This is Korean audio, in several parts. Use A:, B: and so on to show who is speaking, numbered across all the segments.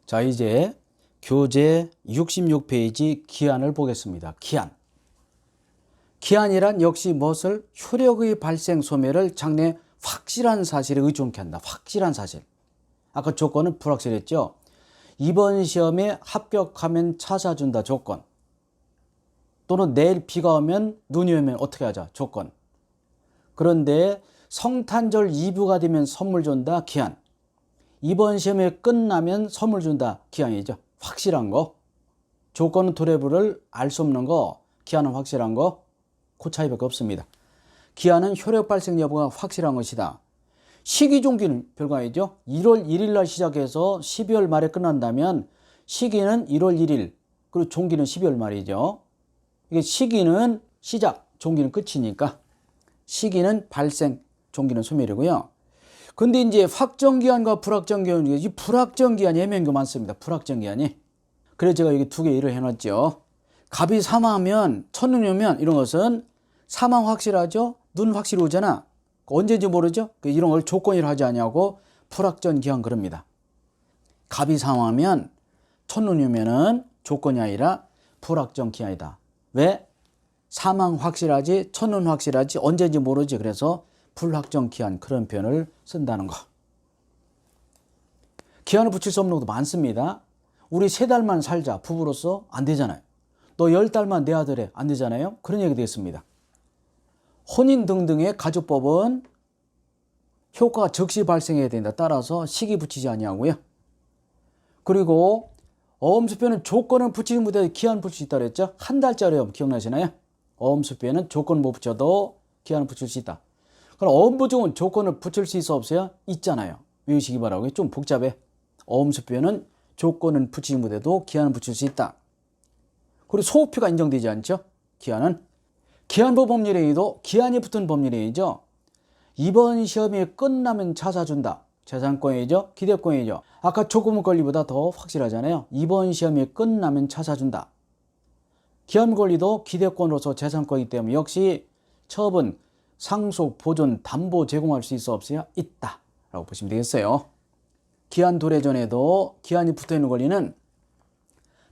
A: 자, 이제 교재 66페이지 기한을 보겠습니다. 기한. 기한이란 역시 무엇을? 효력의 발생 소멸을 장래 확실한 사실에 의존케 한다. 확실한 사실. 아까 조건은 불확실했죠. 이번 시험에 합격하면 차 사준다. 조건. 또는 내일 비가 오면 눈이 오면 어떻게 하자. 조건. 그런데 성탄절 이브가 되면 선물 준다. 기한. 이번 시험에 끝나면 선물 준다. 기한이죠. 확실한 거. 조건은 두레부를 알 수 없는 거. 기한은 확실한 거. 그 차이밖에 없습니다. 기한은 효력 발생 여부가 확실한 것이다. 시기 종기는 별거 아니죠. 1월 1일 날 시작해서 12월 말에 끝난다면 시기는 1월 1일, 그리고 종기는 12월 말이죠. 이게 시기는 시작, 종기는 끝이니까 시기는 발생, 종기는 소멸이고요. 근데 이제 확정기한과 불확정기한, 이 불확정기한이 애매한 많습니다. 불확정기한이. 그래서 제가 여기 두 개 예를 해놨죠. 갑이 사망하면, 첫눈이 오면 이런 것은 사망 확실하죠? 눈 확실히 오잖아. 언제인지 모르죠? 이런 걸 조건이라 하지 않냐고 불확정기한 그럽니다. 갑이 사망하면 첫눈이 오면은 조건이 아니라 불확정기한이다. 왜? 사망 확실하지, 첫눈 확실하지, 언제인지 모르지. 그래서 불확정기한 그런 표현을 쓴다는 거. 기한을 붙일 수 없는 것도 많습니다. 우리 3달만 살자 부부로서 안 되잖아요. 너 10달만 내 아들 해 안 되잖아요. 그런 얘기 되겠습니다. 혼인 등등의 가족법은 효과가 즉시 발생해야 된다. 따라서 시기 붙이지 아니하고요. 그리고 어음수표는 조건을 붙이지 못해도 기한 붙일 수 있다고 했죠. 한 달짜리 어음 기억나시나요? 어음수표는 조건 못 붙여도 기한을 붙일 수 있다. 그럼 어음부정은 조건을 붙일 수 있어 없어요? 있잖아요. 외우시기 바라고요. 좀 복잡해. 어음수표는 조건은 붙이지 못해도 기한을 붙일 수 있다. 그리고 소호표가 인정되지 않죠? 기한은. 기한부 법률행위도 기한이 붙은 법률행위죠. 이번 시험이 끝나면 차 사준다. 재산권이죠. 기대권이죠. 아까 조금 권리보다 더 확실하잖아요. 이번 시험이 끝나면 차 사준다. 기한 권리도 기대권으로서 재산권이기 때문에 역시 처분, 상속, 보존, 담보 제공할 수 있어 없어요? 있다 라고 보시면 되겠어요. 기한 도래 전에도 기한이 붙어있는 권리는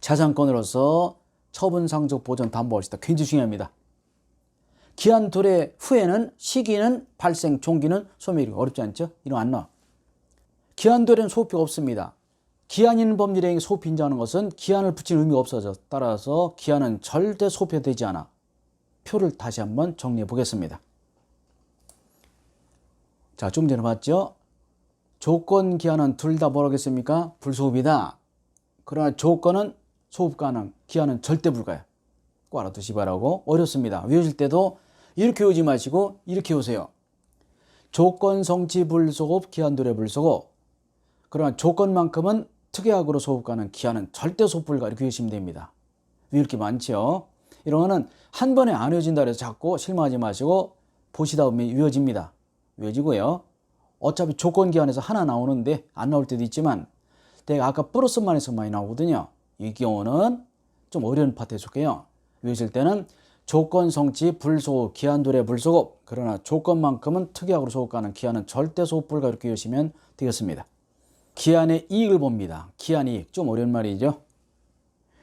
A: 재산권으로서 처분, 상속, 보존, 담보할 수 있다. 굉장히 중요합니다. 기한 도래 후에는 시기는 발생, 종기는 소멸이 어렵지 않죠? 이런 안 나와. 기한 도래는 소표가 없습니다. 기한 있는 법률행위 소표 인정하는 것은 기한을 붙일 의미가 없어져. 따라서 기한은 절대 소표되지 않아. 표를 다시 한번 정리해 보겠습니다. 자, 좀 전에 봤죠? 조건 기한은 둘 다 뭐라고 했습니까? 불소급이다. 그러나 조건은 소급 가능, 기한은 절대 불가야. 꼭 알아두시 바라고. 어렵습니다. 외우실 때도 이렇게 외우지 마시고 이렇게 오세요. 조건 성취 불소급, 기한 도래 불소급. 그러나 조건만큼은 특약으로 소급 가능, 기한은 절대 소급 불가. 이렇게 외우시면 됩니다. 외울 게 많죠. 이런 거는 한 번에 안 외워진다 그래서 자꾸 실망하지 마시고 보시다 보면 외워집니다. 외워지고요. 어차피 조건 기한에서 하나 나오는데 안 나올 때도 있지만 내가 아까 플러스만 해서 많이 나오거든요. 이 경우는 좀 어려운 파트에 속해요. 외우실 때는 조건 성취 불소급, 기한 도래 불소급. 그러나 조건만큼은 특약으로 소급 가능, 기한은 절대 소급 불가. 이렇게 외우시면 되겠습니다. 기한의 이익을 봅니다. 기한 이익. 좀 어려운 말이죠.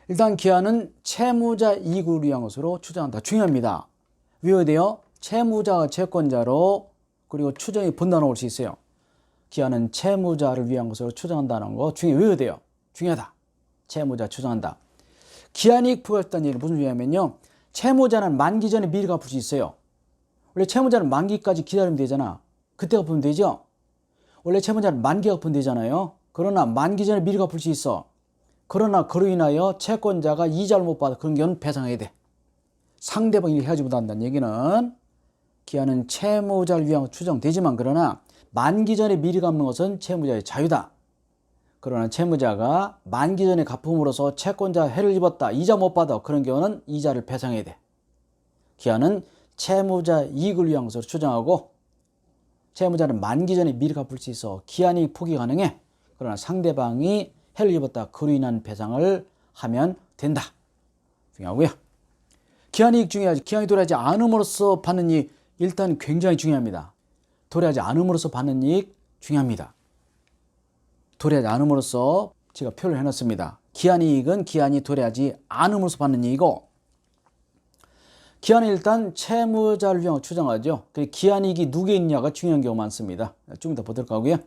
A: 일단 기한은 채무자 이익을 위한 것으로 추정한다. 중요합니다. 외워야 돼요. 채무자가 채권자로 그리고 추정이 분단 올 수 있어요. 기한은 채무자를 위한 것으로 추정한다는 거 외워야 돼요. 중요하다. 채무자 추정한다. 기한이익 부과했다는 얘기는 무슨 소리냐면요. 채무자는 만기 전에 미리 갚을 수 있어요. 원래 채무자는 만기까지 기다리면 되잖아. 그때 갚으면 되죠. 원래 채무자는 만기 갚으면 되잖아요. 그러나 만기 전에 미리 갚을 수 있어. 그러나 그로 인하여 채권자가 이자를 못 받아. 그런 경우는 배상해야 돼. 상대방이 해야지 못한다는 얘기는 기한은 채무자를 위한 추정되지만 그러나 만기 전에 미리 갚는 것은 채무자의 자유다. 그러나 채무자가 만기 전에 갚음으로써 채권자 해를 입었다. 이자 못 받아. 그런 경우는 이자를 배상해야 돼. 기한은 채무자 이익을 위한 것으로 추정하고 채무자는 만기 전에 미리 갚을 수 있어 기한이 포기 가능해. 그러나 상대방이 해를 입었다. 그로 인한 배상을 하면 된다. 중요하고요. 기한이익 중요하지. 기한이 도래하지 않음으로써 받는 이익 일단 굉장히 중요합니다. 도래하지 않음으로써 받는 이익 중요합니다. 도래하지 않음으로써 제가 표현을 해놨습니다. 기한이익은 기한이 도래하지 않음으로써 받는 이익이고, 기한은 일단 채무자를 위하여 추정하죠. 기한이익이 누구에 있냐가 중요한 경우가 많습니다. 좀 더 보도록 하고요.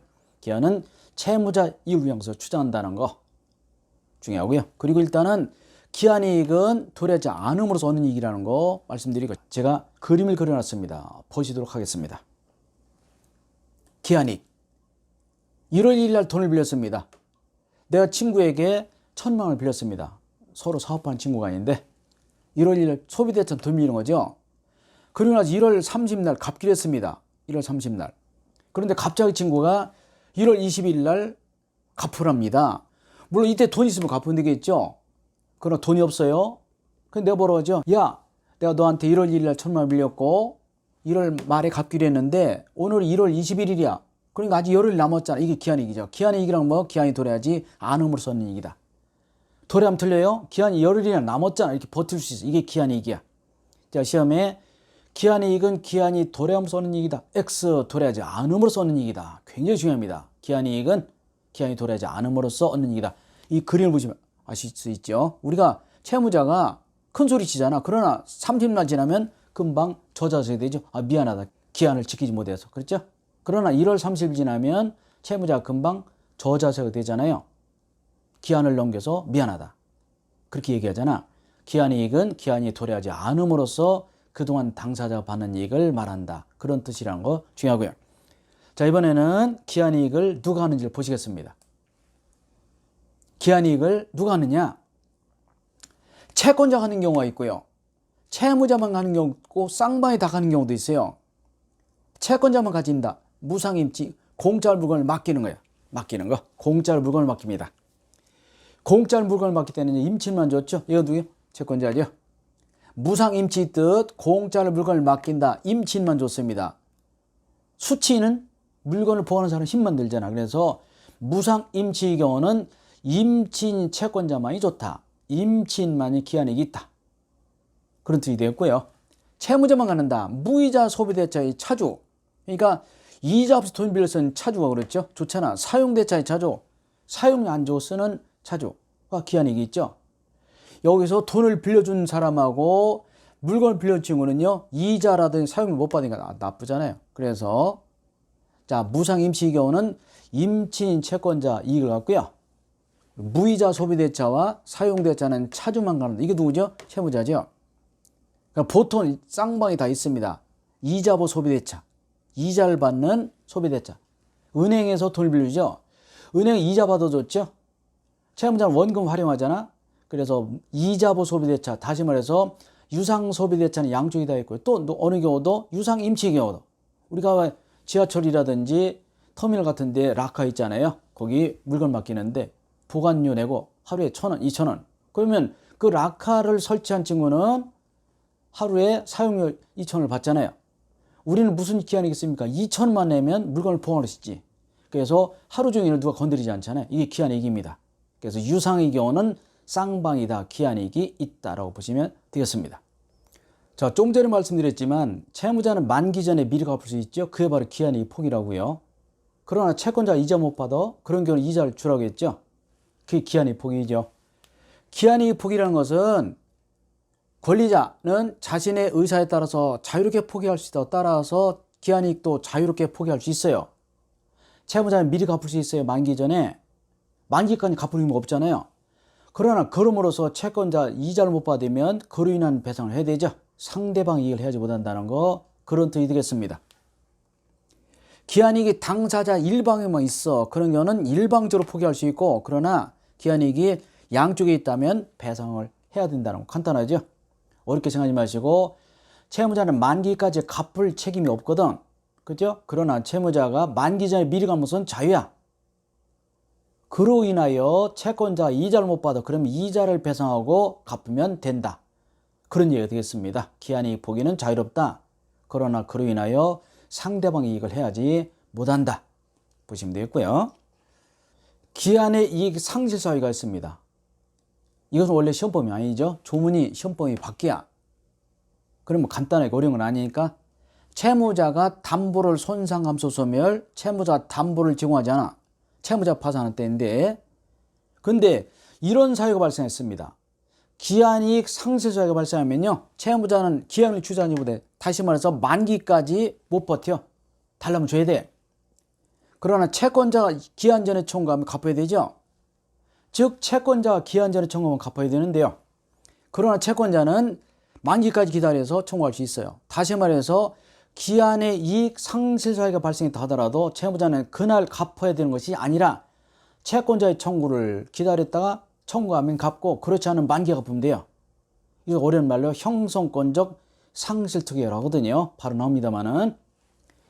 A: 기한은 채무자 이익을 위해서 추정한다는 거 중요하고요. 그리고 일단은 기한이익은 도래하지 않음으로써 얻는 이익이라는 거 말씀드리고, 제가 그림을 그려놨습니다. 보시도록 하겠습니다. 기한이익. 1월 1일 날 돈을 빌렸습니다. 내가 친구에게 1,000만 원을 빌렸습니다. 서로 사업하는 친구가 아닌데 1월 1일 소비대차 돈 빌리는 거죠. 그러고 나서 1월 30일 갚기로 했습니다. 1월 30일. 그런데 갑자기 친구가 1월 22일 날 갚으랍니다. 물론 이때 돈 있으면 갚으면 되겠죠. 그러나 돈이 없어요. 그럼 내가 뭐라고 하죠? 야, 내가 너한테 1월 1일 날 1,000만 원 빌렸고 1월 말에 갚기로 했는데 오늘 1월 21일이야. 그러니까 아직 열흘 남았잖아. 이게 기한이익이죠. 기한이익이란 뭐? 기한이 도래하지 않음으로써 얻는 이익이다. 도래하면 틀려요? 기한이 열흘이나 남았잖아. 이렇게 버틸 수 있어. 이게 기한이익이야. 자, 시험에 기한이익은 기한이 도래하면서 얻는 이익이다. X 도래하지 않음으로써 얻는 이익이다. 굉장히 중요합니다. 기한이익은 기한이 도래하지 않음으로써 얻는 이익이다. 이 그림을 보시면 아실 수 있죠. 우리가 채무자가 큰 소리 치잖아. 그러나 30날 지나면 금방 저자세가 되죠. 아, 미안하다. 기한을 지키지 못해서. 그렇죠? 그러나 1월 30일 지나면 채무자가 금방 저자세가 되잖아요. 기한을 넘겨서 미안하다. 그렇게 얘기하잖아. 기한이익은 기한이 도래하지 않음으로써 그동안 당사자가 받는 이익을 말한다. 그런 뜻이라는 거 중요하고요. 자, 이번에는 기한이익을 누가 하는지를 보시겠습니다. 기한이익을 누가 하느냐? 채권자가 하는 경우가 있고요. 채무자만 하는 경우 있고 쌍방이 다 하는 경우도 있어요. 채권자만 가진다. 무상임치, 공짜로 물건을 맡기는 거예요. 맡기는 거. 공짜로 물건을 맡깁니다. 공짜로 물건을 맡기 때는 임치만 줬죠. 이거 누구요? 채권자죠. 무상임치 뜻 공짜로 물건을 맡긴다. 임치인만 줬습니다. 수치는 물건을 보호하는 사람 힘만 들잖아. 그래서 무상임치의 경우는 임치인 채권자만이 좋다. 임치인만이 기한이익이 있다. 그런 뜻이 되었고요. 채무자만 갖는다. 무이자 소비대차의 차주. 그러니까 이자 없이 돈 빌려서는 차주가 그렇죠. 좋잖아. 사용대차의 차주. 사용료 안 주고 쓰는 차주가 기한이익이 있죠. 여기서 돈을 빌려준 사람하고 물건을 빌려준 친구는요. 이자라든지 사용료 못 받으니까 나쁘잖아요. 그래서 자, 무상임치의 경우는 임치인 채권자 이익을 갖고요. 무이자 소비대차와 사용대차는 차주만 가는데 이게 누구죠? 채무자죠. 그러니까 보통 쌍방이 다 있습니다. 이자보 소비대차, 이자를 받는 소비대차. 은행에서 돈을 빌려주죠. 은행 이자 받아줬죠. 채무자는 원금 활용하잖아. 그래서 이자보 소비대차, 다시 말해서 유상 소비대차는 양쪽이 다 있고요. 또 어느 경우도 유상 임치 경우도. 우리가 지하철이라든지 터미널 같은 데 라카 있잖아요. 거기 물건 맡기는데 보관료 내고 하루에 1,000원, 2,000원. 그러면 그 라카를 설치한 친구는 하루에 사용료 2,000원을 받잖아요. 우리는 무슨 기한이 있겠습니까? 2,000원만 내면 물건을 보관할 수 있지. 그래서 하루 종일 누가 건드리지 않잖아요. 이게 기한이익입니다. 그래서 유상의 경우는 쌍방이다. 기한이익이 있다라고 보시면 되겠습니다. 자, 좀 전에 말씀드렸지만 채무자는 만기 전에 미리 갚을 수 있죠. 그게 바로 기한이익 포기라고요. 그러나 채권자가 이자 못 받아 그런 경우는 이자를 주라고 했죠. 그게 기한이익 포기죠. 기한이익 포기라는 것은 권리자는 자신의 의사에 따라서 자유롭게 포기할 수 있다. 따라서 기한이익도 자유롭게 포기할 수 있어요. 채무자는 미리 갚을 수 있어요. 만기 전에. 만기까지 갚을 의무가 없잖아요. 그러나 그럼으로써 채권자 이자를 못 받으면 그로 인한 배상을 해야 되죠. 상대방 이익을 해야지 못한다는 거 그런 뜻이 되겠습니다. 기한이익이 당사자 일방에만 있어. 그런 경우는 일방적으로 포기할 수 있고 그러나 기한이익이 양쪽에 있다면 배상을 해야 된다는 거 간단하죠. 어렵게 생각하지 마시고 채무자는 만기까지 갚을 책임이 없거든. 그죠? 그러나 채무자가 만기 전에 미리 갚는 것은 자유야. 그로 인하여 채권자 이자를 못 받아. 그러면 이자를 배상하고 갚으면 된다. 그런 얘기가 되겠습니다. 기한이익 포기는 자유롭다. 그러나 그로 인하여 상대방 이익을 해야지 못한다. 보시면 되겠고요. 기한의 이익 상실 사유가 있습니다. 이것은 원래 시험범위 아니죠. 조문이 시험범위 밖이야. 그러면 간단하게 어려운 건 아니니까 채무자가 담보를 손상함수 소멸, 채무자 담보를 제공하지 않아. 채무자 파산한 때인데 근데 이런 사유가 발생했습니다. 기한이익 상실 사유가 발생하면요, 채무자는 기한을 주저하지, 다시 말해서 만기까지 못 버텨. 달라면 줘야 돼. 그러나 채권자가 기한 전에 청구하면 갚아야 되죠. 즉 채권자가 기한 전에 청구하면 갚아야 되는데요. 그러나 채권자는 만기까지 기다려서 청구할 수 있어요. 다시 말해서 기한의 이익 상실 사유가 발생했다 하더라도 채무자는 그날 갚아야 되는 것이 아니라 채권자의 청구를 기다렸다가 청구하면 갚고, 그렇지 않으면 만기가 갚으면 돼요. 이거 어려운 말로 형성권적 상실특이라고 하거든요. 바로 나옵니다만은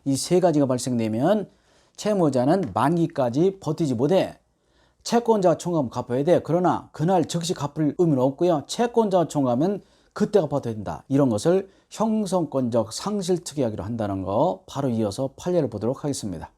A: 이 세 가지가 발생되면 채무자는 만기까지 버티지 못해. 채권자가 청구하면 갚아야 돼. 그러나 그날 즉시 갚을 의무는 없고요. 채권자가 청구하면 그때 갚아야 된다. 이런 것을 형성권적 상실특이하기로 한다는 거, 바로 이어서 판례를 보도록 하겠습니다.